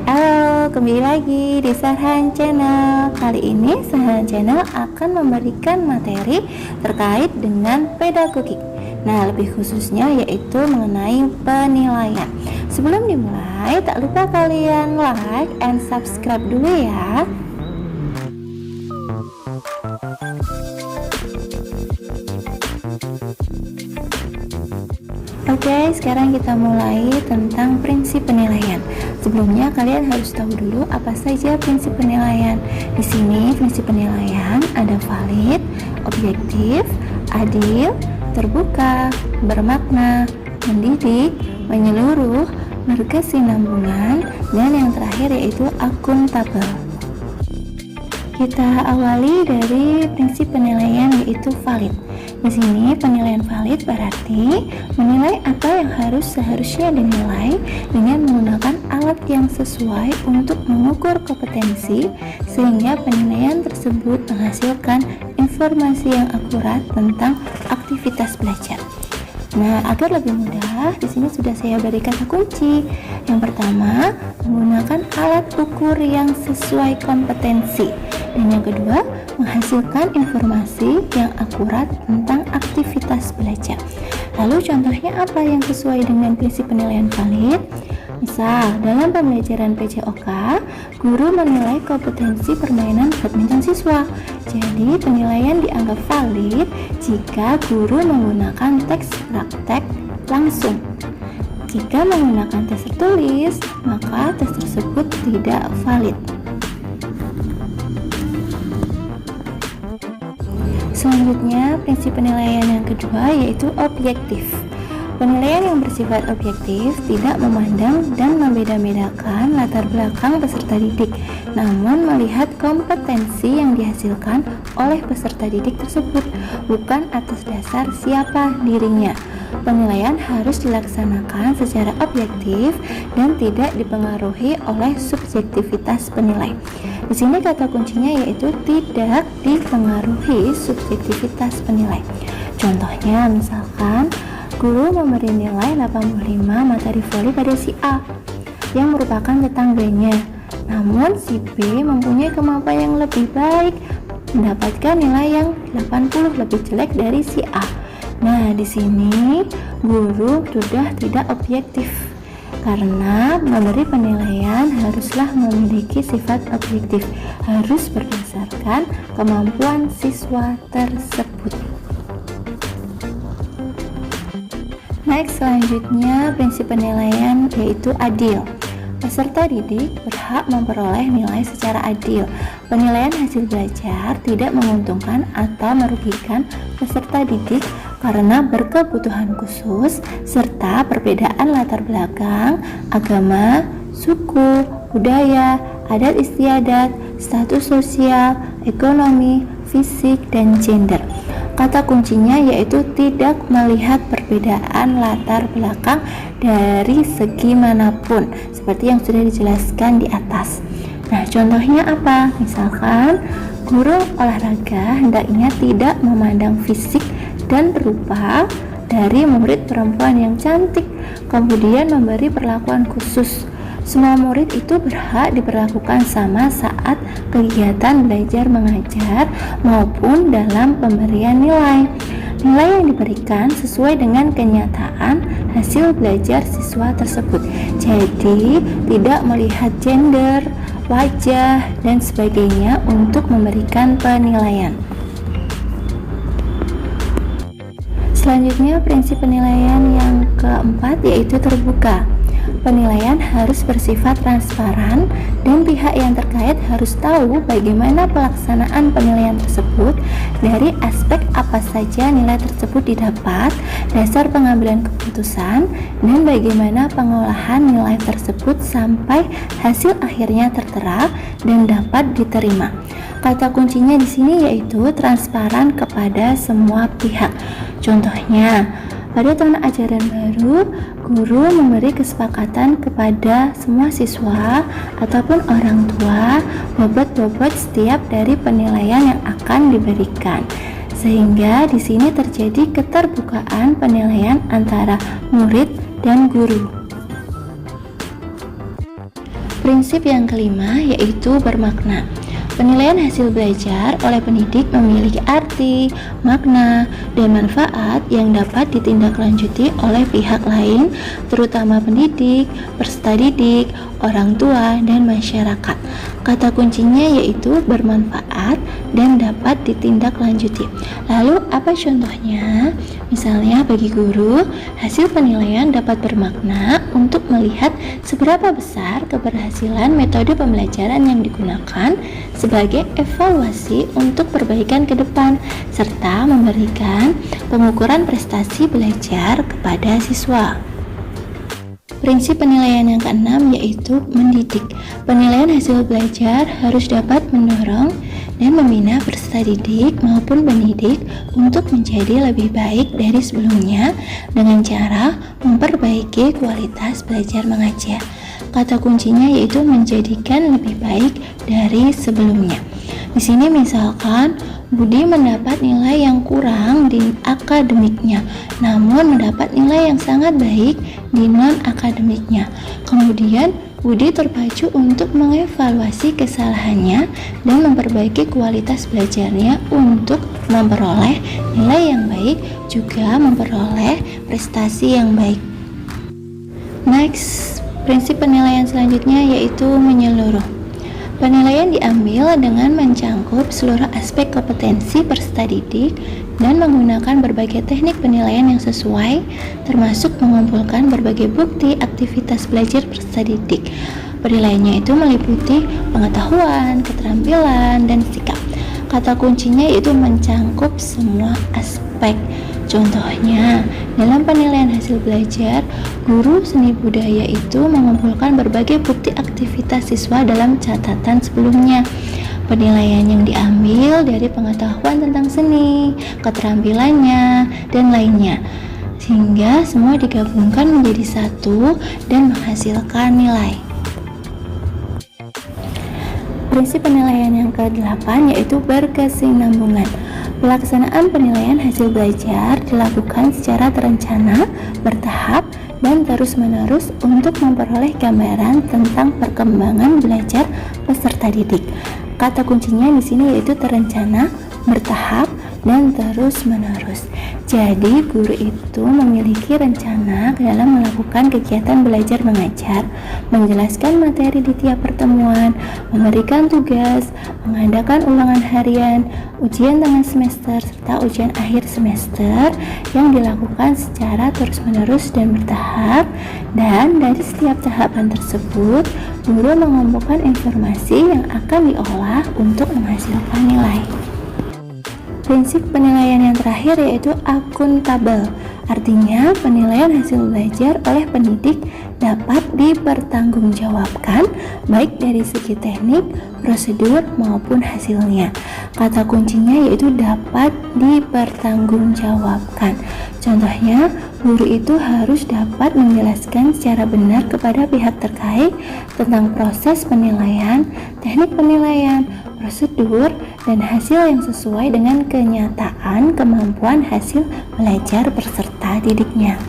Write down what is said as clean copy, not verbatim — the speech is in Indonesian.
Halo, kembali lagi di Sarhan Channel. Kali ini Sarhan Channel akan memberikan materi terkait dengan pedagogik. Nah, lebih khususnya yaitu mengenai penilaian. Sebelum dimulai, tak lupa kalian like and subscribe dulu ya. Oke, sekarang kita mulai tentang prinsip penilaian. Sebelumnya kalian harus tahu dulu apa saja prinsip penilaian. Di sini prinsip penilaian ada valid, objektif, adil, terbuka, bermakna, mendidik, menyeluruh, berkesinambungan, dan yang terakhir yaitu akuntabel. Kita awali dari prinsip penilaian yaitu valid. Di sini penilaian valid berarti menilai apa yang seharusnya dinilai dengan menggunakan alat yang sesuai untuk mengukur kompetensi sehingga penilaian tersebut menghasilkan informasi yang akurat tentang aktivitas belajar. Nah, agar lebih mudah, di sini sudah saya beri kata kunci. Yang pertama, menggunakan alat ukur yang sesuai kompetensi. Dan yang kedua, menghasilkan informasi yang akurat tentang aktivitas belajar. Lalu contohnya apa yang sesuai dengan prinsip penilaian valid? Misal, dalam pembelajaran PJOK, guru menilai kompetensi permainan badminton siswa. Jadi, penilaian dianggap valid jika guru menggunakan teks praktek langsung. Jika menggunakan tes tertulis, maka tes tersebut tidak valid. Selanjutnya, prinsip penilaian yang kedua yaitu objektif. Penilaian yang bersifat objektif tidak memandang dan membeda-bedakan latar belakang peserta didik, namun melihat kompetensi yang dihasilkan oleh peserta didik tersebut, bukan atas dasar siapa dirinya. Penilaian harus dilaksanakan secara objektif dan tidak dipengaruhi oleh subjektivitas penilai. Di sini kata kuncinya yaitu tidak dipengaruhi subjektivitas penilai. Contohnya misalkan guru memberi nilai 85 materi voli pada si A yang merupakan tetangganya. Namun si B mempunyai kemampuan yang lebih baik, mendapatkan nilai yang 80 lebih jelek dari si A. Nah, di sini guru sudah tidak objektif. Karena memberi penilaian haruslah memiliki sifat objektif, harus berdasarkan kemampuan siswa tersebut. Next, selanjutnya prinsip penilaian yaitu adil. Peserta didik berhak memperoleh nilai secara adil. Penilaian hasil belajar tidak menguntungkan atau merugikan peserta didik karena berkebutuhan khusus serta perbedaan latar belakang, agama, suku, budaya, adat istiadat, status sosial, ekonomi, fisik, dan gender. Kata kuncinya yaitu tidak melihat perbedaan latar belakang dari segi manapun, seperti yang sudah dijelaskan di atas. Nah, contohnya apa? Misalkan guru olahraga hendaknya tidak memandang fisik dan rupa dari murid perempuan yang cantik, kemudian memberi perlakuan khusus. Semua murid itu berhak diperlakukan sama saat kegiatan belajar mengajar maupun dalam pemberian nilai. Nilai yang diberikan sesuai dengan kenyataan hasil belajar siswa tersebut. Jadi, tidak melihat gender, wajah, dan sebagainya untuk memberikan penilaian. Selanjutnya, prinsip penilaian yang keempat yaitu terbuka. Penilaian harus bersifat transparan dan pihak yang terkait harus tahu bagaimana pelaksanaan penilaian tersebut, dari aspek apa saja nilai tersebut didapat, dasar pengambilan keputusan, dan bagaimana pengolahan nilai tersebut sampai hasil akhirnya tertera dan dapat diterima. Kata kuncinya di sini yaitu transparan kepada semua pihak. Contohnya, pada tahun ajaran baru, guru memberi kesepakatan kepada semua siswa ataupun orang tua bobot-bobot setiap dari penilaian yang akan diberikan. Sehingga di sini terjadi keterbukaan penilaian antara murid dan guru. Prinsip yang kelima yaitu bermakna. Penilaian hasil belajar oleh pendidik memiliki arti, makna, dan manfaat yang dapat ditindaklanjuti oleh pihak lain, terutama pendidik, peserta didik, orang tua, dan masyarakat. Kata kuncinya yaitu bermanfaat dan dapat ditindaklanjuti. Lalu apa contohnya? Misalnya bagi guru, hasil penilaian dapat bermakna untuk melihat seberapa besar keberhasilan metode pembelajaran yang digunakan sebagai evaluasi untuk perbaikan ke depan, serta memberikan pengukuran prestasi belajar kepada siswa. Prinsip penilaian yang keenam yaitu mendidik. Penilaian hasil belajar harus dapat mendorong dan membina peserta didik maupun pendidik untuk menjadi lebih baik dari sebelumnya dengan cara memperbaiki kualitas belajar mengajar. Kata kuncinya yaitu menjadikan lebih baik dari sebelumnya. Di sini misalkan Budi mendapat nilai yang kurang di akademiknya, namun mendapat nilai yang sangat baik di non-akademiknya. Kemudian Budi terpacu untuk mengevaluasi kesalahannya dan memperbaiki kualitas belajarnya untuk memperoleh nilai yang baik, juga memperoleh prestasi yang baik. Next, prinsip penilaian selanjutnya yaitu menyeluruh. Penilaian diambil dengan mencangkup seluruh aspek kompetensi peserta didik dan menggunakan berbagai teknik penilaian yang sesuai, termasuk mengumpulkan berbagai bukti aktivitas belajar peserta didik. Penilaiannya itu meliputi pengetahuan, keterampilan, dan sikap. Kata kuncinya yaitu mencangkup semua aspek. Contohnya, dalam penilaian hasil belajar, guru seni budaya itu mengumpulkan berbagai bukti aktivitas siswa dalam catatan sebelumnya. Penilaian yang diambil dari pengetahuan tentang seni, keterampilannya, dan lainnya, sehingga semua digabungkan menjadi satu dan menghasilkan nilai. Prinsip penilaian yang ke-8 yaitu berkesinambungan. Pelaksanaan penilaian hasil belajar dilakukan secara terencana, bertahap, dan terus-menerus untuk memperoleh gambaran tentang perkembangan belajar peserta didik. Kata kuncinya di sini yaitu terencana, bertahap, dan terus-menerus. Jadi, guru itu memiliki rencana dalam melakukan kegiatan belajar mengajar, menjelaskan materi di tiap pertemuan, memberikan tugas, mengadakan ulangan harian, ujian tengah semester, serta ujian akhir semester yang dilakukan secara terus-menerus dan bertahap. Dan dari setiap tahapan tersebut, guru mengumpulkan informasi yang akan diolah untuk menghasilkan nilai. Prinsip penilaian yang terakhir yaitu akuntabel. Artinya, penilaian hasil belajar oleh pendidik dapat dipertanggungjawabkan baik dari segi teknik, prosedur, maupun hasilnya. Kata kuncinya yaitu dapat dipertanggungjawabkan. Contohnya, guru itu harus dapat menjelaskan secara benar kepada pihak terkait tentang proses penilaian, teknik penilaian, prosedur, dan hasil yang sesuai dengan kenyataan kemampuan hasil belajar peserta didiknya.